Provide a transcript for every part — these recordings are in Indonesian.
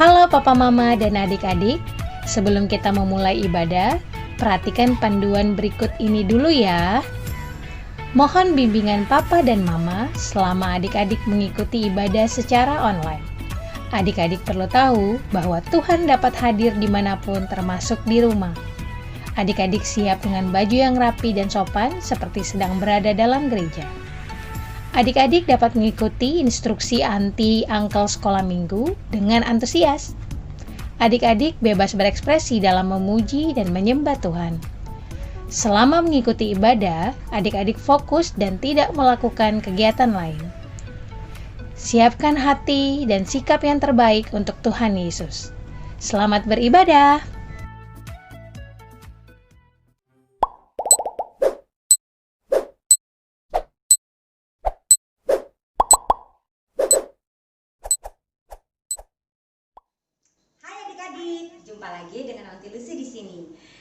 Halo Papa Mama dan adik-adik, sebelum kita memulai ibadah, perhatikan panduan berikut ini dulu ya. Mohon bimbingan Papa dan Mama selama adik-adik mengikuti ibadah secara online. Adik-adik perlu tahu bahwa Tuhan dapat hadir dimanapun termasuk di rumah. Adik-adik siap dengan baju yang rapi dan sopan seperti sedang berada dalam gereja. Adik-adik dapat mengikuti instruksi anti-angkel sekolah minggu dengan antusias. Adik-adik bebas berekspresi dalam memuji dan menyembah Tuhan. Selama mengikuti ibadah, adik-adik fokus dan tidak melakukan kegiatan lain. Siapkan hati dan sikap yang terbaik untuk Tuhan Yesus. Selamat beribadah! Jumpa lagi dengan Aunty Lucy di sini.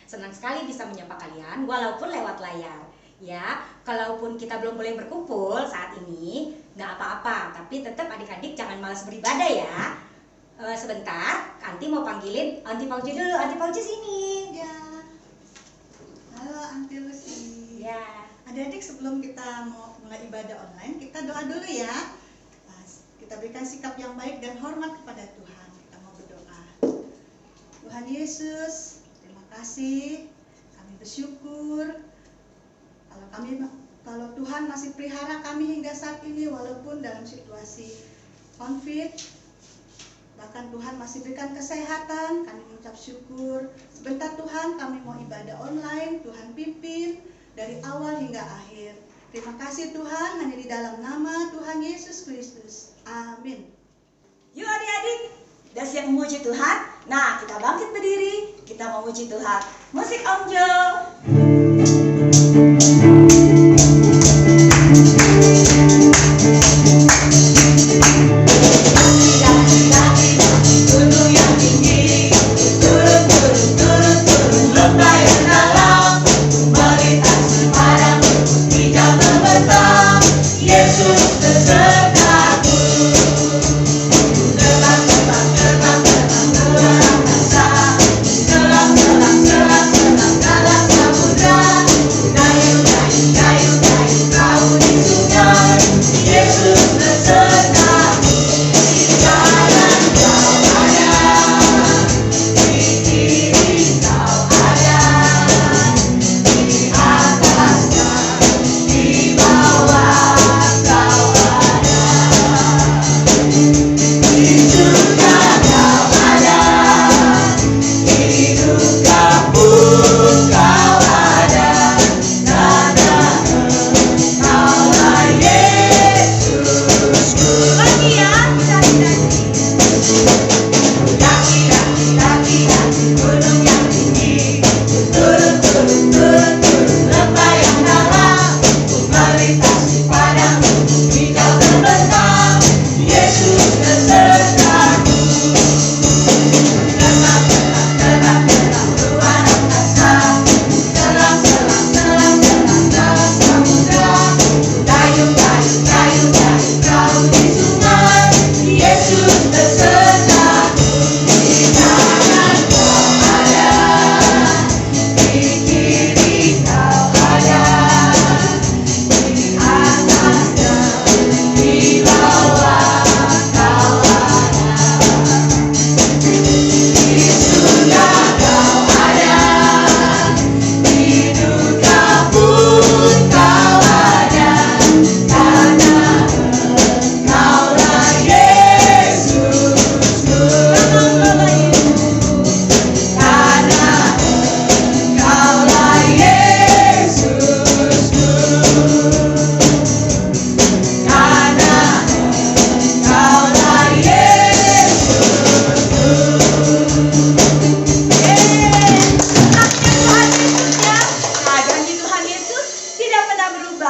Senang sekali bisa menyapa kalian walaupun lewat layar. Ya, kalaupun kita belum boleh berkumpul saat ini, nggak apa-apa. Tapi tetap adik-adik jangan malas beribadah ya. Sebentar, Aunty mau panggilin Aunty Fauci dulu. Aunty Fauci sini. Ya. Halo Aunty Lucy. Ya. Adik-adik sebelum kita mau mulai ibadah online, kita doa dulu ya. Kita berikan sikap yang baik dan hormat kepada Tuhan. Kita mau berdoa. Tuhan Yesus, terima kasih. Kami bersyukur kalau Tuhan masih pelihara kami hingga saat ini walaupun dalam situasi COVID. Bahkan Tuhan masih berikan kesehatan, kami mengucap syukur. Sebentar Tuhan, kami mau ibadah online, Tuhan pimpin dari awal hingga akhir. Terima kasih Tuhan, hanya di dalam nama Tuhan Yesus Kristus. Amin. Yuk adik-adik, udah siap memuji Tuhan? Nah, kita bangkit berdiri, kita memuji Tuhan. Musik Om Jo.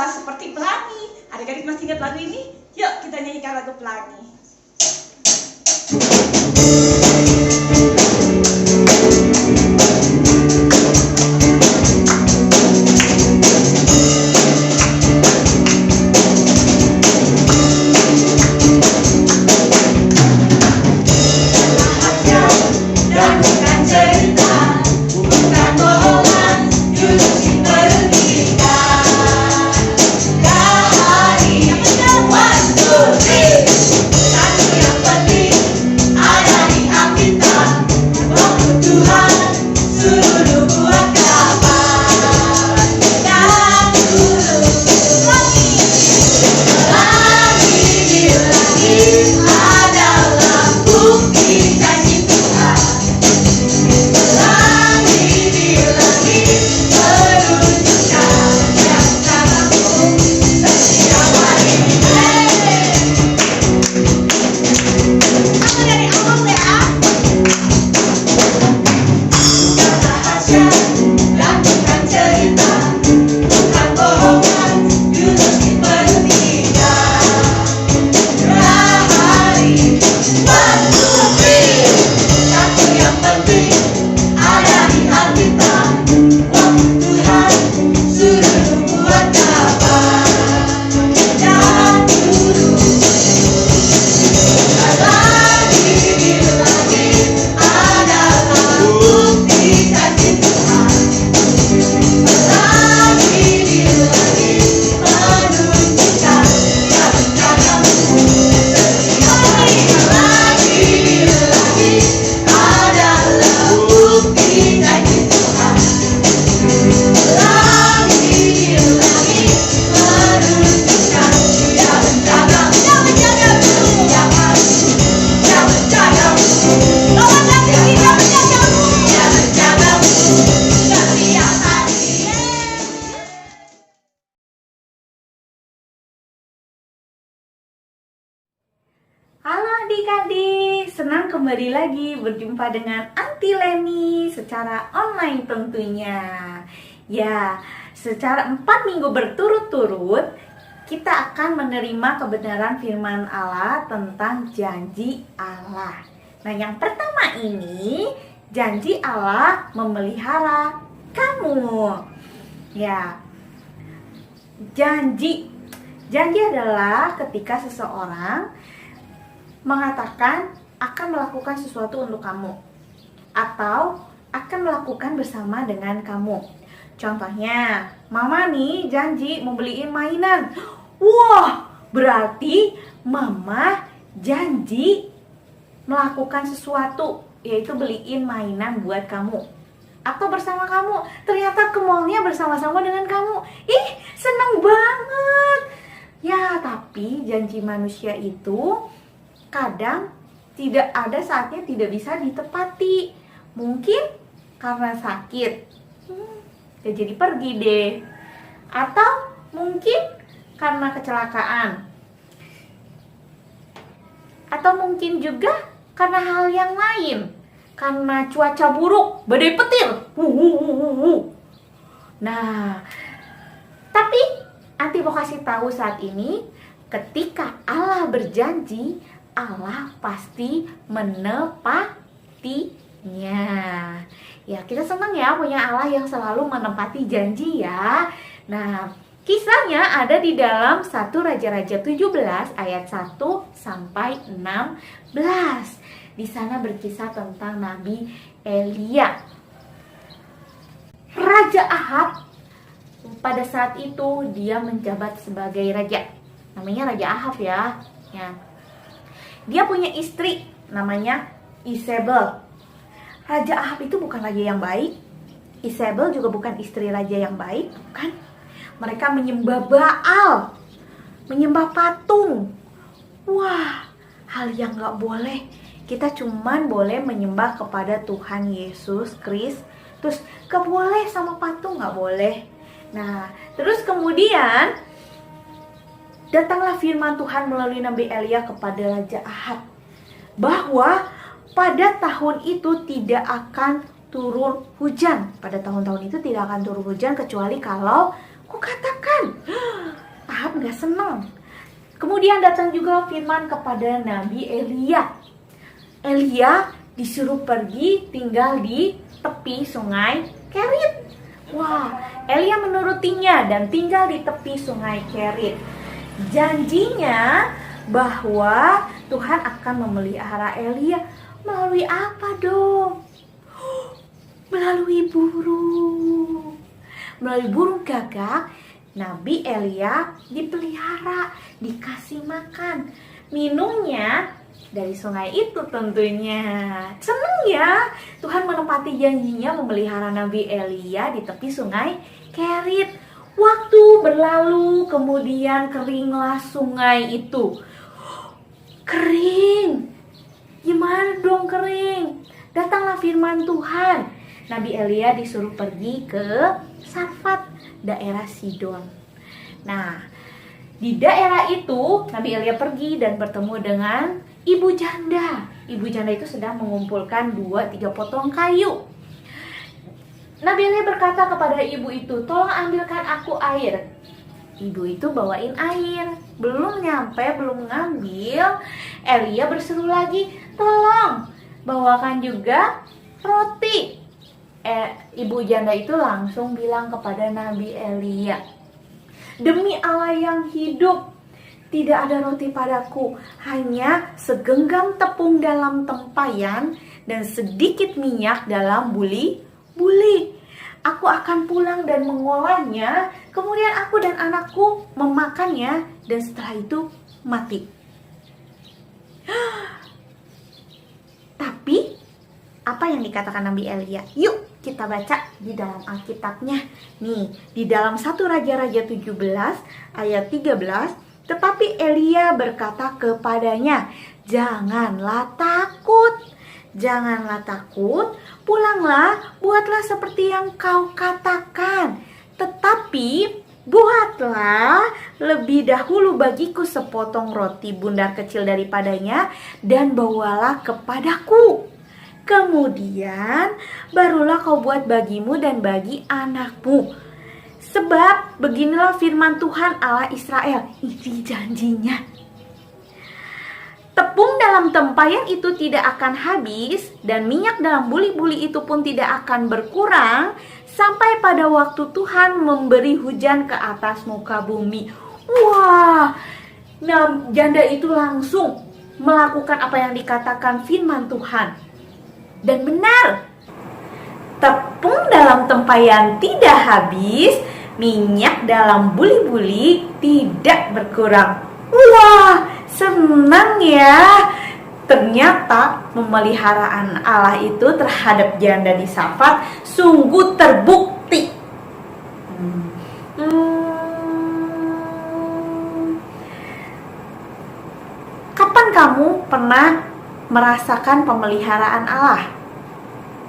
Seperti pelangi. Adik-adik masih ingat lagu ini? Yuk kita nyanyikan lagu pelangi. adik-adik, senang kembali lagi berjumpa dengan Aunty Leni secara online tentunya. Ya, secara 4 minggu berturut-turut kita akan menerima kebenaran firman Allah tentang janji Allah. Nah, yang pertama ini, janji Allah memelihara kamu. Ya, janji adalah ketika seseorang mengatakan akan melakukan sesuatu untuk kamu atau akan melakukan bersama dengan kamu. Contohnya, mama nih janji mau beliin mainan. Wah, berarti mama janji melakukan sesuatu, yaitu beliin mainan buat kamu atau bersama kamu. Ternyata ke mallnya bersama-sama dengan kamu. Ih, seneng banget. Ya, tapi janji manusia itu kadang tidak ada saatnya tidak bisa ditepati. Mungkin karena sakit, ya jadi pergi deh. Atau mungkin karena kecelakaan. Atau mungkin juga karena hal yang lain. Karena cuaca buruk, badai petir. Nah, tapi Aunty mau kasih tahu saat ini, ketika Allah berjanji, Allah pasti menepatinya. Ya, kita senang ya punya Allah yang selalu menepati janji ya. Nah, kisahnya ada di dalam 1 Raja-Raja 17 ayat 1 sampai 16. Di sana berkisah tentang Nabi Elia. Raja Ahab pada saat itu dia menjabat sebagai raja. Namanya Raja Ahab ya. Dia punya istri namanya Isabel. Raja Ahab itu bukan raja yang baik. Isabel juga bukan istri raja yang baik, bukan? Mereka menyembah Baal, menyembah patung. Wah, hal yang gak boleh. Kita cuman boleh menyembah kepada Tuhan Yesus Kristus. Gak boleh sama patung, gak boleh. Nah, terus kemudian datanglah firman Tuhan melalui Nabi Elia kepada Raja Ahab bahwa pada tahun itu tidak akan turun hujan. Pada tahun-tahun itu tidak akan turun hujan kecuali kalau kukatakan. Ahab gak senang. Kemudian datang juga firman kepada Nabi Elia. Elia disuruh pergi tinggal di tepi sungai Kerit. Wah, Elia menurutinya dan tinggal di tepi sungai Kerit. Janjinya bahwa Tuhan akan memelihara Elia melalui apa dong? Melalui burung. Melalui burung gagak, Nabi Elia dipelihara, dikasih makan, minumnya dari sungai itu tentunya. Seneng ya, Tuhan menepati janjinya memelihara Nabi Elia di tepi sungai Kerit. Waktu berlalu, kemudian keringlah sungai itu. Kering. Gimana dong kering? Datanglah firman Tuhan. Nabi Elia disuruh pergi ke Sarfat, daerah Sidon. Nah, di daerah itu Nabi Elia pergi dan bertemu dengan ibu janda. Ibu janda itu sedang mengumpulkan 2-3 potong kayu. Nabi Elia berkata kepada ibu itu, tolong ambilkan aku air. Ibu itu bawain air. Belum nyampe, belum ngambil, Elia berseru lagi, tolong bawakan juga roti. Ibu janda itu langsung bilang kepada Nabi Elia, demi Allah yang hidup, tidak ada roti padaku, hanya segenggam tepung dalam tempayan dan sedikit minyak dalam buli. Aku akan pulang dan mengolahnya, kemudian aku dan anakku memakannya, dan setelah itu mati. Tapi apa yang dikatakan Nabi Elia? Yuk kita baca di dalam Alkitabnya. Nih, di dalam 1 Raja-Raja 17 ayat 13, tetapi Elia berkata kepadanya, janganlah takut. Janganlah takut, pulanglah, buatlah seperti yang kau katakan. Tetapi buatlah lebih dahulu bagiku sepotong roti bundar kecil daripadanya dan bawalah kepadaku. Kemudian barulah kau buat bagimu dan bagi anakmu. Sebab beginilah firman Tuhan Allah Israel. Ini janjinya. Tepung dalam tempayan itu tidak akan habis dan minyak dalam buli-buli itu pun tidak akan berkurang sampai pada waktu Tuhan memberi hujan ke atas muka bumi. Wah, nah janda itu langsung melakukan apa yang dikatakan firman Tuhan. Dan benar, tepung dalam tempayan tidak habis, minyak dalam buli-buli tidak berkurang. Wah, senang ya. Ternyata pemeliharaan Allah itu terhadap janda di Safat sungguh terbukti. Kapan kamu pernah merasakan pemeliharaan Allah?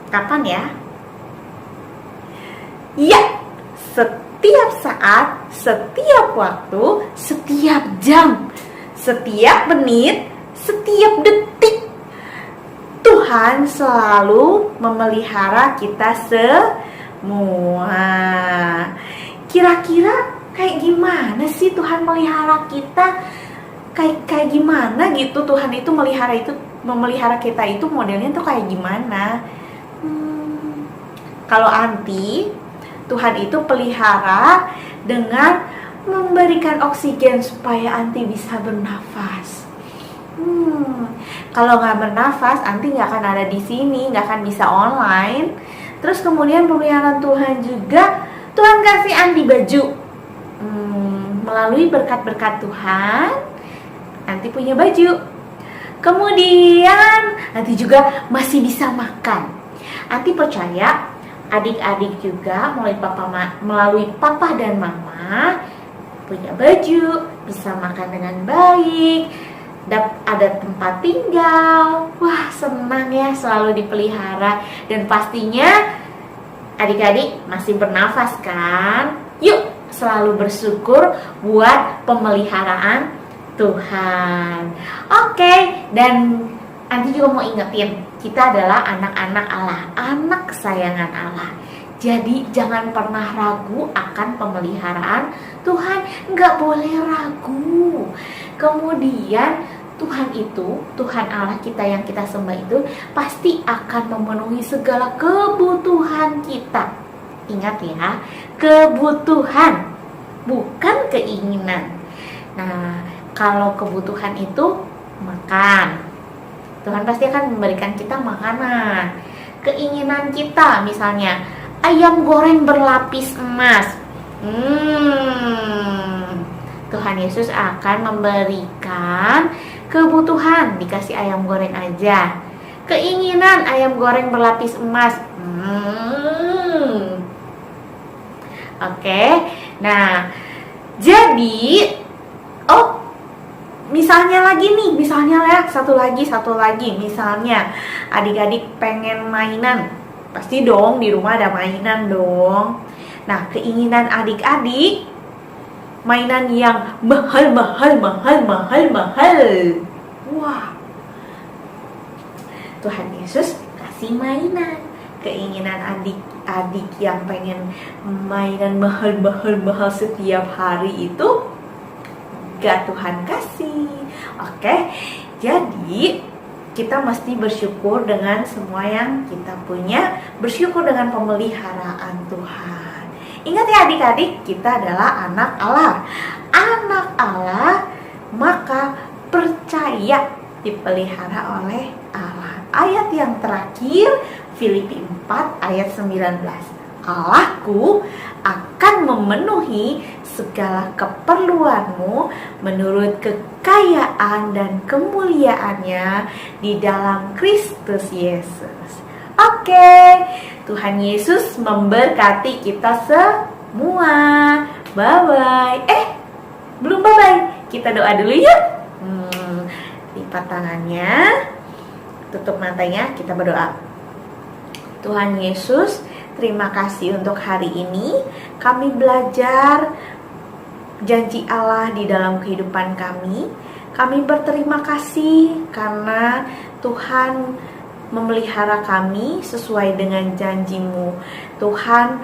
Kapan ya? Ya, setiap saat, setiap waktu, setiap jam, setiap menit, setiap detik. Tuhan selalu memelihara kita semua. Kira-kira kayak gimana sih Tuhan melihara kita? Kayak gimana gitu Tuhan itu memelihara kita itu modelnya tuh kayak gimana? Kalau Anti, Tuhan itu pelihara dengan memberikan oksigen supaya Anti bisa bernafas. Kalau nggak bernafas, Anti nggak akan ada di sini, nggak akan bisa online. Terus kemudian pemeliharaan Tuhan juga, Tuhan kasih Anti baju. Melalui berkat-berkat Tuhan, Anti punya baju. Kemudian Anti juga masih bisa makan. Anti percaya adik-adik juga melalui papa dan mama punya baju, bisa makan dengan baik, ada tempat tinggal. Wah, senang ya selalu dipelihara. Dan pastinya adik-adik masih bernafas kan? Yuk selalu bersyukur buat pemeliharaan Tuhan. Oke, dan Anti juga mau ingetin, kita adalah anak-anak Allah, anak kesayangan Allah. Jadi jangan pernah ragu akan pemeliharaan Tuhan, nggak boleh ragu. Kemudian Tuhan Allah kita yang kita sembah itu pasti akan memenuhi segala kebutuhan kita. Ingat ya, kebutuhan, bukan keinginan. Nah, kalau kebutuhan itu makan, Tuhan pasti akan memberikan kita makanan. Keinginan kita misalnya ayam goreng berlapis emas, Tuhan Yesus akan memberikan kebutuhan, dikasih ayam goreng aja. Keinginan ayam goreng berlapis emas, Oke. Nah, jadi misalnya satu lagi, misalnya adik-adik pengen mainan, pasti dong di rumah ada mainan dong. Nah, keinginan adik-adik mainan yang mahal. Wah, Tuhan Yesus kasih mainan. Keinginan adik-adik yang pengen mainan mahal setiap hari itu gak Tuhan kasih. Oke, jadi kita mesti bersyukur dengan semua yang kita punya, bersyukur dengan pemeliharaan Tuhan. Ingat ya adik-adik, kita adalah anak Allah. Anak Allah, maka percaya dipelihara oleh Allah. Ayat yang terakhir, Filipi 4 ayat 19. Allahku akan memenuhi segala keperluanmu menurut kekayaan dan kemuliaannya di dalam Kristus Yesus. Oke, Tuhan Yesus memberkati kita semua. Bye-bye. Belum bye-bye. Kita doa dulu yuk. Lipat tangannya, tutup matanya, kita berdoa. Tuhan Yesus, terima kasih untuk hari ini. Kami belajar janji Allah di dalam kehidupan kami. Kami berterima kasih karena Tuhan memelihara kami sesuai dengan janji-Mu. Tuhan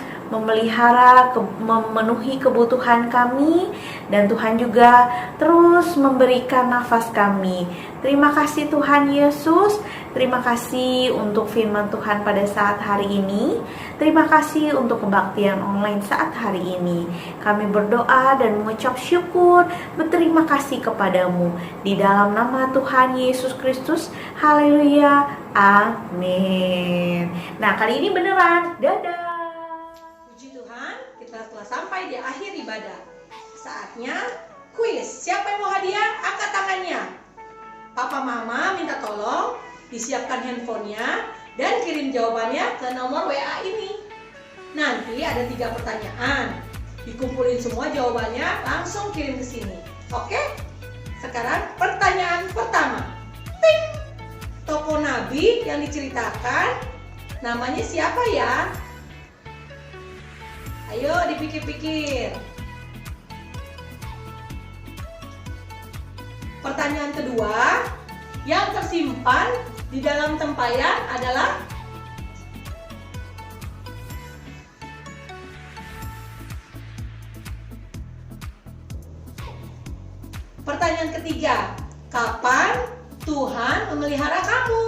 memenuhi kebutuhan kami, dan Tuhan juga terus memberikan nafas kami. Terima kasih Tuhan Yesus. Terima kasih untuk firman Tuhan pada saat hari ini. Terima kasih untuk kebaktian online saat hari ini. Kami berdoa dan mengucap syukur, berterima kasih kepadamu. Di dalam nama Tuhan Yesus Kristus. Haleluya. Amin. Nah, kali ini beneran. Dadah. Puji Tuhan, kita telah sampai di akhir ibadah. Saatnya kuis. Siapa yang mau hadiah? Angkat tangannya. Papa Mama minta tolong disiapkan handphonenya dan kirim jawabannya ke nomor WA ini. Nanti ada 3 pertanyaan. Dikumpulin semua jawabannya, langsung kirim ke sini. Oke? Sekarang pertanyaan pertama. Ting! Tokoh Nabi yang diceritakan namanya siapa ya? Ayo dipikir-pikir. Pertanyaan kedua, yang tersimpan di dalam tempayan adalah pertanyaan ketiga, kapan Tuhan memelihara kamu?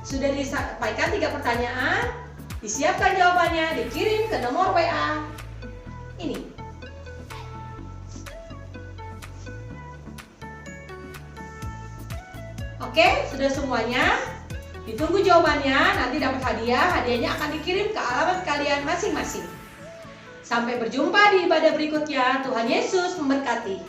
Sudah disampaikan 3 pertanyaan, disiapkan jawabannya, dikirim ke nomor WA ini. Oke, sudah semuanya. Ditunggu jawabannya, nanti dapat hadiah. Hadiahnya akan dikirim ke alamat kalian masing-masing. Sampai berjumpa di ibadah berikutnya. Tuhan Yesus memberkati.